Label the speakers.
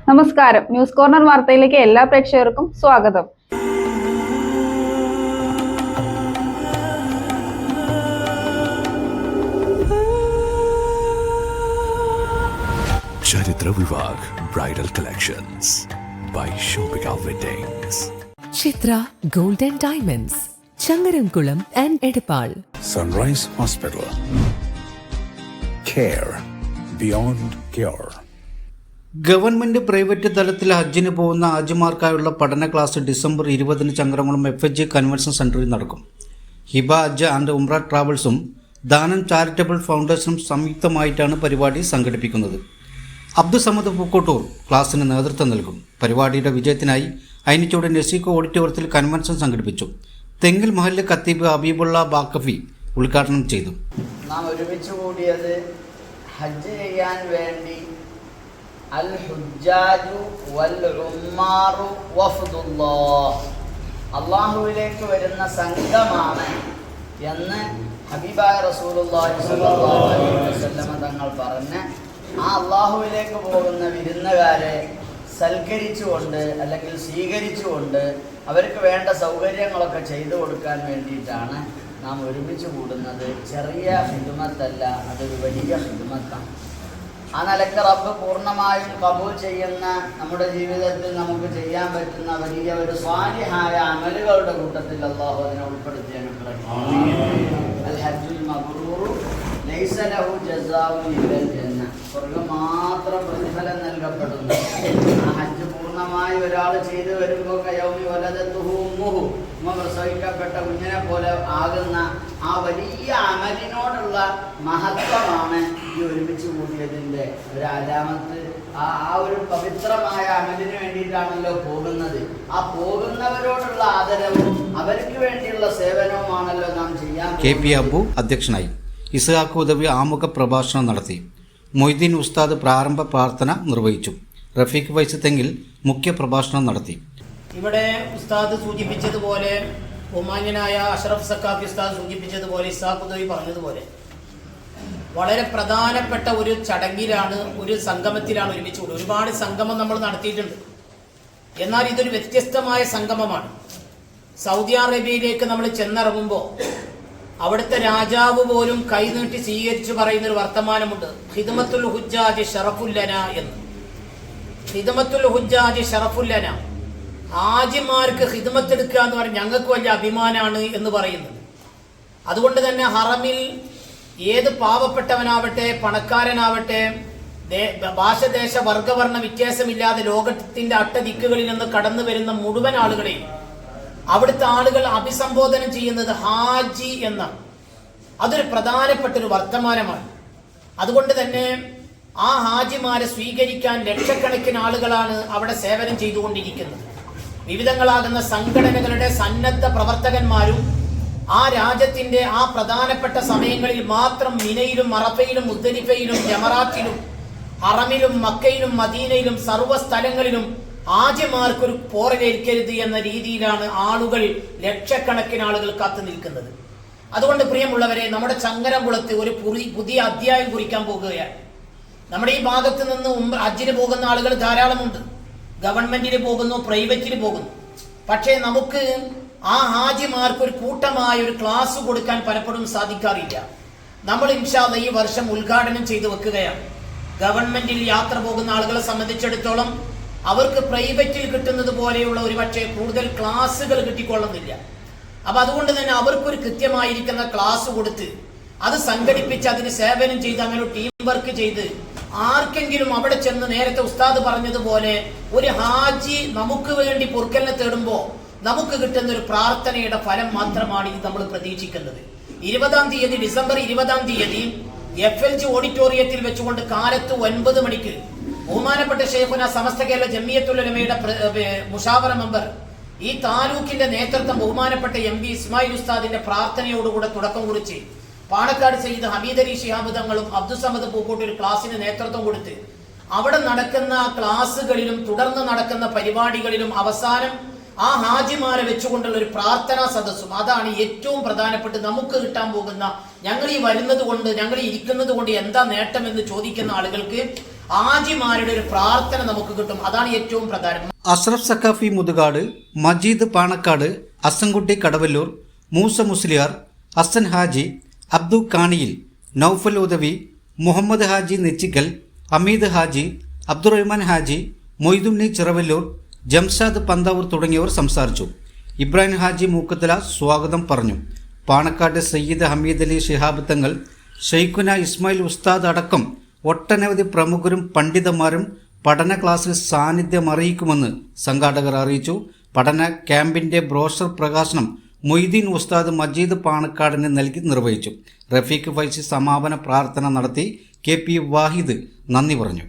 Speaker 1: നമസ്കാരം. News corner വാർത്തയിലേക്ക് എല്ലാ പ്രേക്ഷകർക്കും സ്വാഗതം.
Speaker 2: Charithra Vivah bridal collections by shopping weddings.
Speaker 3: Chithra gold and diamonds, Changaramkulam and Edappal.
Speaker 2: Sunrise Hospital, care beyond cure.
Speaker 4: Government private തലത്തിൽ ഹജ്ജിന് പോകുന്ന ഹാജിമാർക്കായുള്ള പഠന class December 20 Changaramkulam FHG convention സെന്ററിൽ നടക്കും. ഹിബ ഹജ്ജ് ആൻഡ് ഉംറ ട്രാവൽസും ദാനം ചാരിറ്റബിൾ ഫൗണ്ടേഷനും സംയുക്തമായിട്ടാണ് പരിപാടി സംഘടിപ്പിക്കുന്നത്. അബ്ദുസമദ് പൂക്കോട്ടൂർ ക്ലാസിന് നേതൃത്വം നൽകും. പരിപാടിയുടെ വിജയത്തിനായി അയനിച്ചോട് നെസിക്കോ ഓഡിറ്റോറിയത്തിൽ കൺവെൻഷൻ സംഘടിപ്പിച്ചു. തെങ്ങിൽ മഹല്ല് ഖത്തീബ് ഹബീബുള്ള ബാക്കഫി ഉദ്ഘാടനം ചെയ്തു.
Speaker 5: നാം ഒരുമിച്ച് കൂടിയത് ഹജ്ജ് ചെയ്യാൻ വേണ്ടി അൽ ഹുജ്ജാജു വൽ ഉമ്മാറു വഫ്ദുല്ലാഹ്, അള്ളാഹുവിലേക്ക് വരുന്ന സംഘമാണ് എന്ന് ഹബീബായ റസൂലുള്ളാഹി സ്വല്ലല്ലാഹു അലൈഹി വസല്ലമ തങ്ങൾ പറഞ്ഞ് ആ അള്ളാഹുവിലേക്ക് പോകുന്ന വിരുന്നുകാരെ സൽക്കരിച്ചുകൊണ്ട് അല്ലെങ്കിൽ സ്വീകരിച്ചുകൊണ്ട് അവർക്ക് വേണ്ട സൗകര്യങ്ങളൊക്കെ ചെയ്തു കൊടുക്കാൻ വേണ്ടിയിട്ടാണ് നാം ഒരുമിച്ച് കൂടുന്നത്. ചെറിയ ഹിദ്മത്തല്ല, അതൊരു വലിയ ഹിദ്മത്താണ്. ആ നിലക്ക് റബ്ബ് പൂർണ്ണമായും കബൂൽ ചെയ്യുന്ന, നമ്മുടെ ജീവിതത്തിൽ നമുക്ക് ചെയ്യാൻ പറ്റുന്ന വലിയ ഒരു സ്വാലിഹായ അമലുകളുടെ കൂട്ടത്തിൽ അല്ലാഹു അതിനെ ഉൾപ്പെടുത്തി അൽ ഹജ്ജുൽ മബ്റൂറു ലൈസ ലഹു ജസാഉൻ ഇല്ലൽ ജന്ന, സ്വർഗ്ഗം മാത്രം പ്രതിഫലം നൽകപ്പെടുന്നു. ആ ഹജ്ജ് പൂർണ്ണമായി ഒരാൾ ചെയ്തു വരുമ്പോൾ കയൗമി വലദത്തുഹു ഉമ്മുഹു, ഉമ്മ പ്രസവിക്കപ്പെട്ട കുഞ്ഞിനെ പോലെ ആകുന്ന ആ വലിയ അമലിനോടുള്ള മഹത്വമാണ് ഈ ഒരുമിച്ച് കൂടിയതിൻ്റെ ഒരു അലാമത്ത്. ആ ഒരു പവിത്രമായ അമലിന് വേണ്ടിയിട്ടാണല്ലോ പോകുന്നത്. ആ പോകുന്നവരോടുള്ള ആദരവും അവർക്ക് വേണ്ടിയുള്ള സേവനവുമാണല്ലോ നാം ചെയ്യാൻ.
Speaker 4: KP അബു അധ്യക്ഷനായി. ഇസ്ഹാഖ് ഉദവി ആമുഖ പ്രഭാഷണം നടത്തി. മൊയ്തീൻ ഉസ്താദ് പ്രാരംഭ പ്രാർത്ഥന നിർവഹിച്ചു. റഫീഖ് വൈസ് തെങ്ങിൽ മുഖ്യ പ്രഭാഷണം നടത്തി.
Speaker 6: ഇവിടെ ഉസ്താദ് സൂചിപ്പിച്ചതുപോലെ, ബഹുമാന്യനായ അഷ്റഫ് സക്കാഫി ഉസ്താദ് സൂചിപ്പിച്ചതുപോലെ, ഇസ്ഹാഖ് ഉദവി പറഞ്ഞതുപോലെ വളരെ പ്രധാനപ്പെട്ട ഒരു ചടങ്ങിലാണ്, ഒരു സംഗമത്തിലാണ് ഒരുമിച്ച് കൂടുക. ഒരുപാട് സംഗമം നമ്മൾ നടത്തിയിട്ടുണ്ട്, എന്നാൽ ഇതൊരു വ്യത്യസ്തമായ സംഗമമാണ്. സൗദി അറേബ്യയിലേക്ക് നമ്മൾ ചെന്നിറങ്ങുമ്പോൾ അവിടുത്തെ രാജാവ് പോലും കൈനീട്ടി സ്വീകരിച്ചു പറയുന്നൊരു വർത്തമാനമുണ്ട്. ഖിദ്മത്തുൽ ഹുജ്ജാജി ഷറഫുല്ലന എന്ന്. ഖിദ്മത്തുൽ ഹുജ്ജാജി ഷറഫുല്ലന, ഹാജിമാർക്ക് ഖിദ്മത്ത് എടുക്കുക എന്ന് പറഞ്ഞാൽ ഞങ്ങൾക്ക് വലിയ അഭിമാനമാണ് എന്ന് പറയുന്നത്. അതുകൊണ്ട് തന്നെ ഹറമിൽ ഏത് പാവപ്പെട്ടവനാവട്ടെ പണക്കാരനാവട്ടെ, ഭാഷദേശ വർഗവർണ്ണ വ്യത്യാസമില്ലാതെ ലോകത്തിന്റെ അട്ടദിക്കുകളിൽ നിന്ന് കടന്നു വരുന്ന മുഴുവൻ ആളുകളെയും അവിടുത്തെ ആളുകൾ അഭിസംബോധന ചെയ്യുന്നത് ഹാജി എന്നാണ്. അതൊരു പ്രധാനപ്പെട്ട ഒരു വർത്തമാനമാണ്. അതുകൊണ്ട് തന്നെ ആ ഹാജിമാരെ സ്വീകരിക്കാൻ ലക്ഷക്കണക്കിന് ആളുകളാണ് അവിടെ സേവനം ചെയ്തുകൊണ്ടിരിക്കുന്നത്. വിവിധങ്ങളാകുന്ന സംഘടനകളുടെ സന്നദ്ധ പ്രവർത്തകന്മാരും ആ രാജ്യത്തിന്റെ ആ പ്രധാനപ്പെട്ട സമയങ്ങളിൽ മാത്രം മിനയിലും അറഫയിലും മുസ്ദലിഫയിലും ജമറാത്തിലും ഹറമിലും മക്കയിലും മദീനയിലും സർവ്വ സ്ഥലങ്ങളിലും ഹാജിമാർക്കൊരു പോറലേൽക്കരുത് എന്ന രീതിയിലാണ് ആളുകൾ, ലക്ഷക്കണക്കിന് ആളുകൾ കാത്തു നിൽക്കുന്നത്. അതുകൊണ്ട് പ്രിയമുള്ളവരെ, നമ്മുടെ ചങ്ങരംകുളത്ത് ഒരു പുതിയ അധ്യായം കുറിക്കാൻ പോകുകയാണ്. നമ്മുടെ ഈ ഭാഗത്ത് നിന്ന് ഹജ്ജിന് പോകുന്ന ആളുകൾ ധാരാളമുണ്ട്. ഗവൺമെന്റിന് പോകുന്നു, പ്രൈവറ്റിന് പോകുന്നു. പക്ഷേ നമുക്ക് ആ ഹാജിമാർക്ക് ഒരു കൂട്ടമായ ഒരു ക്ലാസ് കൊടുക്കാൻ പലപ്പോഴും സാധിക്കാറില്ല. നമ്മൾ ഇൻഷാ അല്ലാഹ് ഈ വർഷം ഉദ്ഘാടനം ചെയ്തു വെക്കുകയാണ്. ഗവൺമെന്റിൽ യാത്ര പോകുന്ന ആളുകളെ സംബന്ധിച്ചിടത്തോളം അവർക്ക് പ്രൈവറ്റിൽ കിട്ടുന്നത് പോലെയുള്ള ഒരുപക്ഷെ കൂടുതൽ ക്ലാസ്സുകൾ കിട്ടിക്കൊള്ളുന്നില്ല. അപ്പൊ അതുകൊണ്ട് തന്നെ അവർക്കൊരു കൃത്യമായിരിക്കുന്ന ക്ലാസ് കൊടുത്ത് അത് സംഘടിപ്പിച്ച് അതിന് സേവനം ചെയ്ത് അങ്ങനെ ടീം വർക്ക് ചെയ്ത് ആർക്കെങ്കിലും അവിടെ ചെന്ന് നേരത്തെ ഉസ്താദ് പറഞ്ഞതുപോലെ ഒരു ഹാജി നമുക്ക് വേണ്ടി പൊറുക്കലിനെ തേടുമ്പോൾ നമുക്ക് കിട്ടുന്ന ഒരു പ്രാർത്ഥനയുടെ ഫലം മാത്രമാണ് ഇത് നമ്മൾ പ്രതീക്ഷിക്കുന്നത്. 20-ാം തീയതി, ഡിസംബർ 20-ാം തീയതി FLG ഓഡിറ്റോറിയത്തിൽ വെച്ചുകൊണ്ട് കാലത്ത് 9 മണിക്ക് ബഹുമാനപ്പെട്ട ഷെയ്ഖുന സമസ്ത കേരള ജമിയത്തുൽ ഉലമയുടെ മുഷാവറ മെമ്പർ, ഈ താലൂക്കിന്റെ നേതൃത്വം ബഹുമാനപ്പെട്ട MB ഇസ്മായിൽ ഉസ്താദിന്റെ പ്രാർത്ഥനയോടുകൂടെ തുടക്കം കുറിച്ച് പാണക്കാട് സയ്യിദ് ഹമീദ് അലി ശിഹാബ് തങ്ങളും അബ്ദുസമദ് പൂക്കോട്ട് ഒരു ക്ലാസ്സിന് നേതൃത്വം കൊടുത്ത് അവിടെ നടക്കുന്ന ക്ലാസ്സുകളിലും തുടർന്ന് നടക്കുന്ന പരിപാടികളിലും അവസാനം ആ ഹാജിമാരെ വെച്ചുകൊണ്ടുള്ള ഒരു പ്രാർത്ഥനാ സദസ്സും, അതാണ് ഏറ്റവും പ്രധാനപ്പെട്ട് നമുക്ക് കിട്ടാൻ പോകുന്ന. ഞങ്ങൾ ഈ വരുന്നത് കൊണ്ട്, ഞങ്ങൾ ഇരിക്കുന്നത് കൊണ്ട് എന്താ നേട്ടം എന്ന് ചോദിക്കുന്ന ആളുകൾക്ക് ആജിമാരുടെ ഒരു പ്രാർത്ഥന നമുക്ക് കിട്ടും. അതാണ് ഏറ്റവും പ്രധാനം.
Speaker 4: അഷ്റഫ് സക്കാഫി മുതുകാട്, മജീദ് പാണക്കാട്, അസൻകുട്ടി കടവല്ലൂർ, മൂസ മുസ്ലിയാർ, ഹസൻ ഹാജി, അബ്ദു കാണിയിൽ, നൌഫൽ ഉദവി, മുഹമ്മദ് ഹാജി നെച്ചിക്കൽ, ഹമീദ് ഹാജി, അബ്ദുറഹ്മാൻ ഹാജി, മൊയ്തുണ്ണി ചിറവല്ലൂർ, ജംഷാദ് പന്താവൂർ തുടങ്ങിയവർ സംസാരിച്ചു. ഇബ്രാഹിം ഹാജി മൂക്കത്തല സ്വാഗതം പറഞ്ഞു. പാണക്കാട് സയ്യിദ് ഹമീദ് അലി ശിഹാബ് തങ്ങൾ, ഷെയ്ഖുന ഇസ്മായിൽ ഉസ്താദ് അടക്കം ഒട്ടനവധി പ്രമുഖരും പണ്ഡിതന്മാരും പഠന ക്ലാസ്സിൽ സാന്നിധ്യം അറിയിക്കുമെന്ന് സംഘാടകർ അറിയിച്ചു. പഠന ക്യാമ്പിൻ്റെ ബ്രോഷർ പ്രകാശനം മൊയ്തീൻ ഉസ്താദ് മജീദ് പാണക്കാടിന് നൽകി നിർവഹിച്ചു. റഫീഖ് ഫൈസി സമാപന പ്രാർത്ഥന നടത്തി. KP വാഹിദ് നന്ദി പറഞ്ഞു.